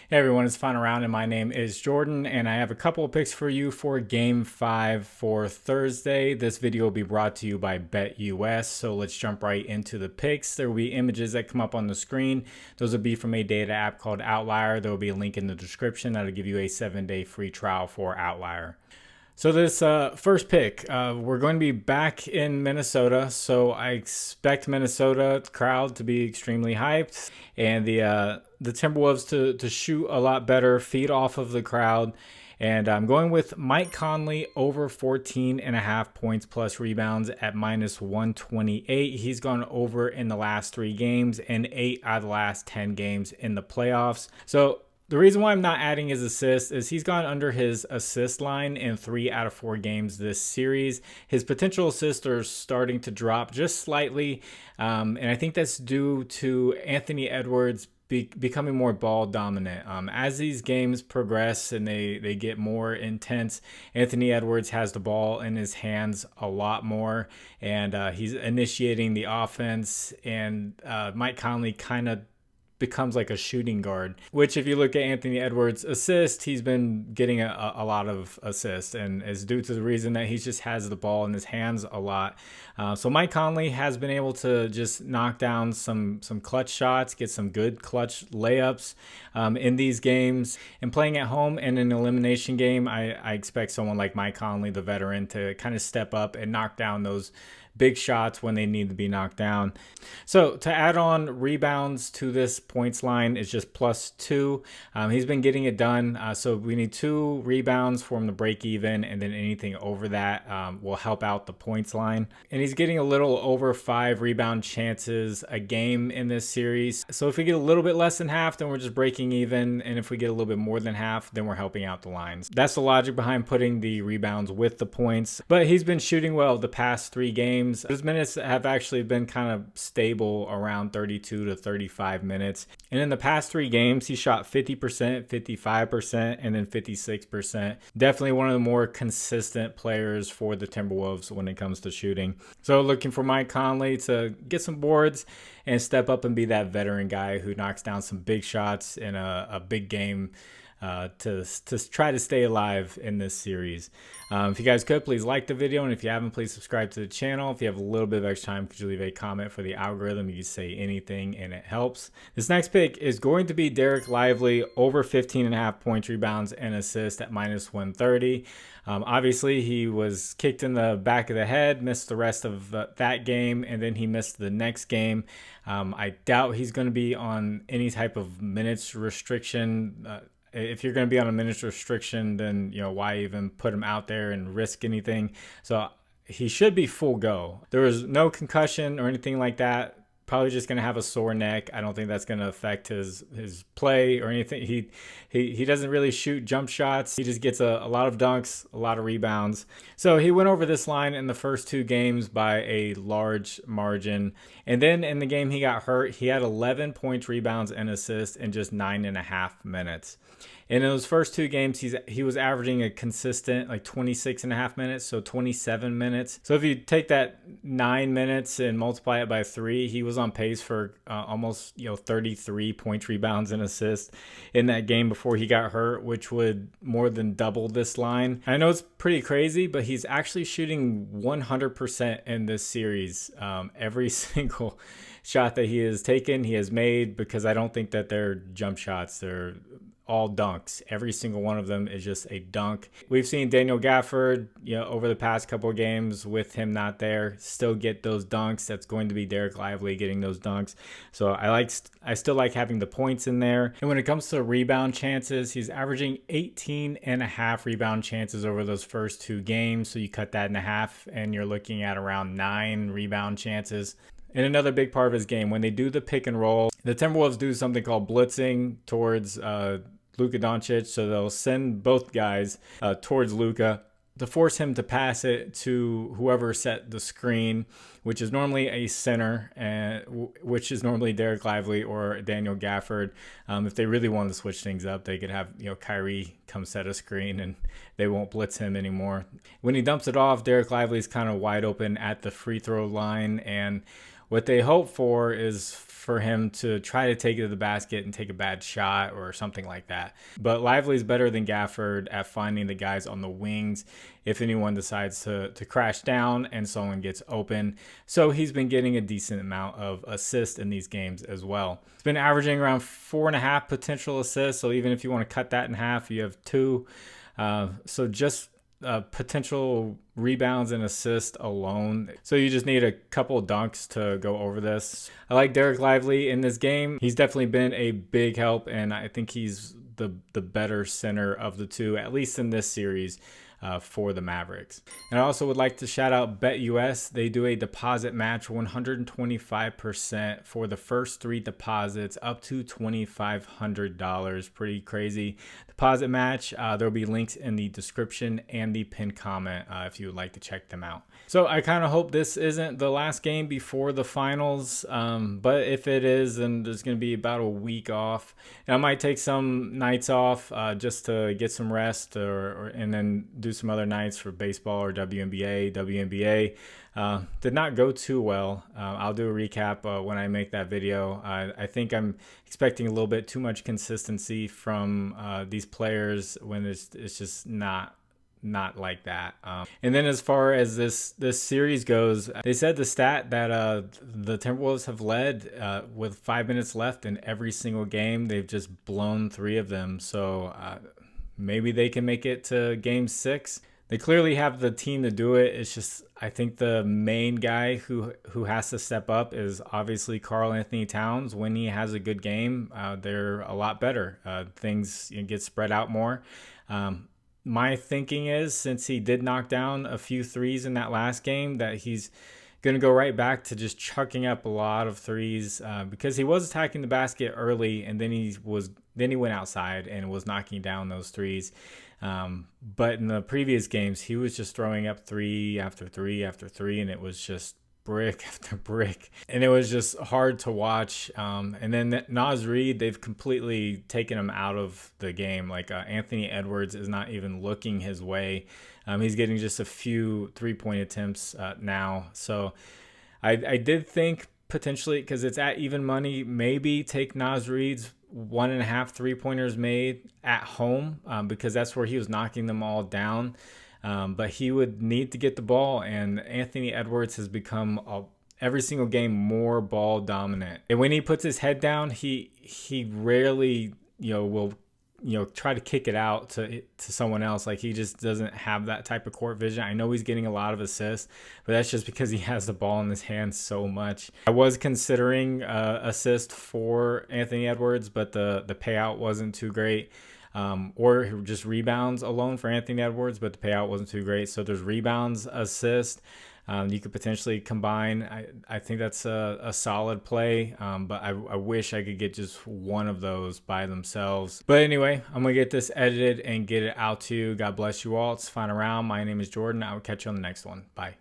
Hey everyone, it's FinalRound and my name is Jordan and I have a couple of picks for you for Game 5 for Thursday. This video will be brought to you by BetUS, so let's jump right into the picks. There will be images that come up on the screen. Those will be from a data app called Outlier. There will be a link in the description that'll give you a 7-day free trial for Outlier. So this first pick, we're going to be back in Minnesota, so I expect Minnesota crowd to be extremely hyped, and the Timberwolves to shoot a lot better, feed off of the crowd, and I'm going with Mike Conley over 14.5 points plus rebounds at minus 128. He's gone over in the last 3 games and 8 out of the last 10 games in the playoffs. So the reason why I'm not adding his assists is he's gone under his assist line in 3 out of 4 games this series. His potential assists are starting to drop just slightly, and I think that's due to Anthony Edwards becoming more ball dominant. As these games progress and they get more intense, Anthony Edwards has the ball in his hands a lot more, and he's initiating the offense, and Mike Conley kind of becomes like a shooting guard, which if you look at Anthony Edwards' assist, he's been getting a lot of assists, and is due to the reason that he just has the ball in his hands a lot. So Mike Conley has been able to just knock down some clutch shots, get some good clutch layups in these games. And playing at home in an elimination game, I expect someone like Mike Conley, the veteran, to kind of step up and knock down those big shots when they need to be knocked down. So to add on rebounds to this points line is just +2. He's been getting it done. So we need 2 rebounds for him to break even, and then anything over that will help out the points line. And he's getting a little over 5 rebound chances a game in this series. So if we get a little bit less than half, then we're just breaking even. And if we get a little bit more than half, then we're helping out the lines. That's the logic behind putting the rebounds with the points. But he's been shooting well the past 3 games. His minutes have actually been kind of stable around 32 to 35 minutes. And in the past 3 games, he shot 50%, 55%, and then 56%. Definitely one of the more consistent players for the Timberwolves when it comes to shooting. So looking for Mike Conley to get some boards and step up and be that veteran guy who knocks down some big shots in a big game to try to stay alive in this series. If you guys could, please like the video, and if you haven't, please subscribe to the channel. If you have a little bit of extra time, could you leave a comment for the algorithm? You can say anything and it helps. This next pick is going to be Dereck Lively over 15.5 points, rebounds, and assists at minus 130. Obviously, he was kicked in the back of the head, missed the rest of that game, and then he missed the next game. I doubt he's going to be on any type of minutes restriction. If you're going to be on a minutes restriction, then why even put him out there and risk anything? So he should be full go. There was no concussion or anything like that. Probably just going to have a sore neck. I don't think that's going to affect his play or anything. He doesn't really shoot jump shots. He just gets a lot of dunks, a lot of rebounds. So he went over this line in the first 2 games by a large margin. And then in the game he got hurt, he had 11 points, rebounds, and assists in just 9.5 minutes. And in those first 2 games, he was averaging a consistent like 26.5 minutes, so 27 minutes. So if you take that 9 minutes and multiply it by 3, he was on pace for almost 33 points, rebounds, and assists in that game before he got hurt, which would more than double this line. I know it's pretty crazy, but he's actually shooting 100% in this series. Every single shot that he has taken, he has made, because I don't think that they're jump shots. They're all dunks. Every single one of them is just a dunk. We've seen Daniel Gafford, over the past couple of games with him not there, still get those dunks. That's going to be Dereck Lively getting those dunks. So I still like having the points in there. And when it comes to rebound chances, he's averaging 18.5 rebound chances over those first 2 games. So you cut that in half and you're looking at around 9 rebound chances. And another big part of his game, when they do the pick and roll, the Timberwolves do something called blitzing towards Luka Doncic. So they'll send both guys towards Luka to force him to pass it to whoever set the screen, which is normally a center, which is normally Dereck Lively or Daniel Gafford. If they really wanted to switch things up, they could have Kyrie come set a screen and they won't blitz him anymore. When he dumps it off, Dereck Lively's kind of wide open at the free throw line, and what they hope for is for him to try to take it to the basket and take a bad shot or something like that. But Lively's better than Gafford at finding the guys on the wings if anyone decides to crash down and someone gets open. So he's been getting a decent amount of assists in these games as well. It's been averaging around 4.5 potential assists. So even if you want to cut that in half, you have 2. So just potential rebounds and assists alone. So you just need a couple dunks to go over this. I like Derek Lively in this game. He's definitely been a big help, and I think he's the better center of the two, at least in this series. For the Mavericks. And I also would like to shout out BetUS. They do a deposit match, 125% for the first 3 deposits up to $2,500. Pretty crazy deposit match. There'll be links in the description and the pinned comment if you would like to check them out. So I kind of hope this isn't the last game before the finals, but if it is, then there's going to be about a week off. And I might take some nights off just to get some rest and then do some other nights for baseball or WNBA. WNBA did not go too well. I'll do a recap when I make that video. I think I'm expecting a little bit too much consistency from these players when it's just not like that. And then as far as this series goes, they said the stat that the Timberwolves have led with 5 minutes left in every single game. They've just blown 3 of them. So maybe they can make it to game 6. They clearly have the team to do it. It's just, I think the main guy who has to step up is obviously Karl-Anthony Towns. When he has a good game, they're a lot better. Things get spread out more. My thinking is, since he did knock down a few threes in that last game, that he's going to go right back to just chucking up a lot of threes because he was attacking the basket early, and then he went outside and was knocking down those threes. But in the previous games, he was just throwing up 3 after 3 after 3, and it was just brick after brick, and it was just hard to watch. And then Naz Reid, they've completely taken him out of the game. Like Anthony Edwards is not even looking his way. He's getting just a few 3-point attempts now. So I did think potentially, because it's at even money, maybe take Naz Reid's 1.5 3-pointers made at home because that's where he was knocking them all down. But he would need to get the ball, and Anthony Edwards has become every single game more ball dominant. And when he puts his head down, he rarely will try to kick it out to someone else. Like, he just doesn't have that type of court vision. I know he's getting a lot of assists, but that's just because he has the ball in his hands so much. I was considering assist for Anthony Edwards, but the payout wasn't too great. Or just rebounds alone for Anthony Edwards, but the payout wasn't too great. So there's rebounds, assist. You could potentially combine. I think that's a solid play, but I wish I could get just one of those by themselves. But anyway, I'm going to get this edited and get it out to you. God bless you all. It's Final Round. My name is Jordan. I will catch you on the next one. Bye.